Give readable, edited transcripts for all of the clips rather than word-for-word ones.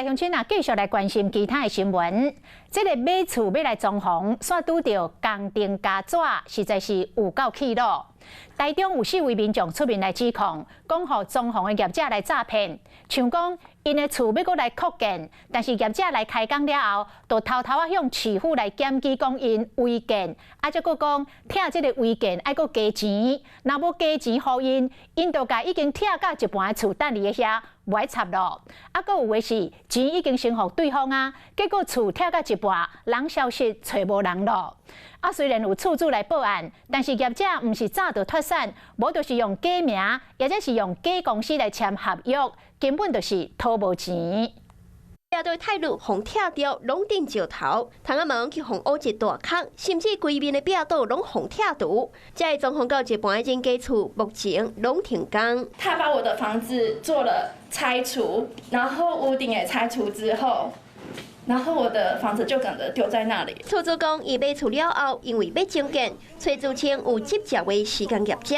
来乡亲啊，继续来关心其他的新闻。这个买厝要来装潢，煞拄到工程加纸，实在是有够气咯。台中有4位民众出面来指控，讲互装潢的业者来诈骗，像讲因的厝要搁来扩建，但是业者来开工了后，就偷偷向市府来检举讲因违建，再搁讲拆这个违建爱搁加钱，若要加钱互因，因就甲已经拆到一半的厝等伫遐。无爱插咯，搁有诶是钱已经先互对方啊，结果厝拆到一半，人消失找无人咯。虽然有厝主来报案，但是业者毋是早就脱产，无就是用假名，或者是用假公司来签合约，根本就是讨无钱。面对态度，互拆掉，拢顶石头，窗仔门去互挖一大坑，甚至规面的壁刀拢互拆除。这个装潢到一半已经结束，目前拢停工。他把我的房子做了拆除，然后屋顶也拆除之后，然后我的房子就整个丢在那里。出租讲，伊买厝了后，因为要增建，崔志清有接洽为施工业者。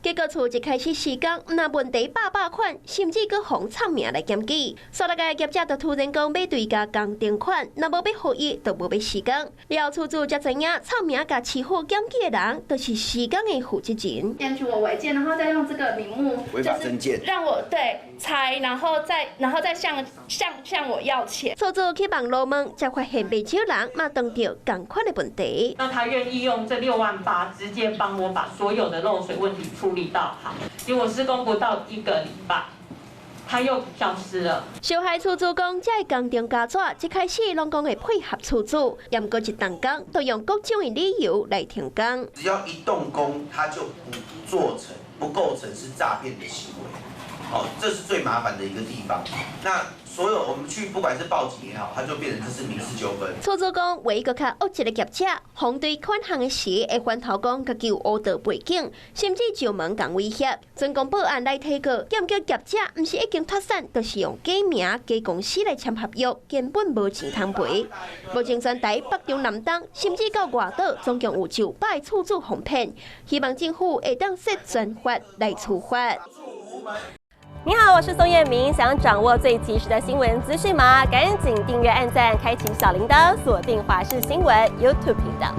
结果厝一开始施工，若问题百款，甚至搁互藏名来检举。所那个业者就突然讲要追加工程款，若无要合约，就无要施工。了出租才知影，藏名甲市府检举的人，就是施工的负责人。检举我违建，然后再用这个名目违法增建，让我对拆，然后再向我要钱。出租去网络问，才发现不少人嘛碰到同款的问题。那他愿意用这6万8直接帮我把所有的漏水问题处理到好，结果施工不到1个礼拜，他又消失了。受害出租讲，这个工程家纸一开始拢讲会配合出租，也毋过一动工，都用各种的理由来停工。只要一动工，它就不构成是诈骗的行为。这是最麻烦的一个地方。那所有我们去，不管是报警也好，它就变成这是民事纠纷。出租讲，唯一个较恶质的业者，反对款项的时，会翻头讲家己有黑道背景，甚至上门讲威胁。专讲报案来提告，检举业者毋是已经脱产，就是用假名、假公司来签合约，根本无钱通赔。目前全台北中南东，甚至到外岛，总共有9摆出租哄骗，希望政府会当设专法来处罚。你好，我是宋彦明。想掌握最及时的新闻资讯吗？赶紧订阅、按赞、开启小铃铛，锁定华视新闻 YouTube 频道。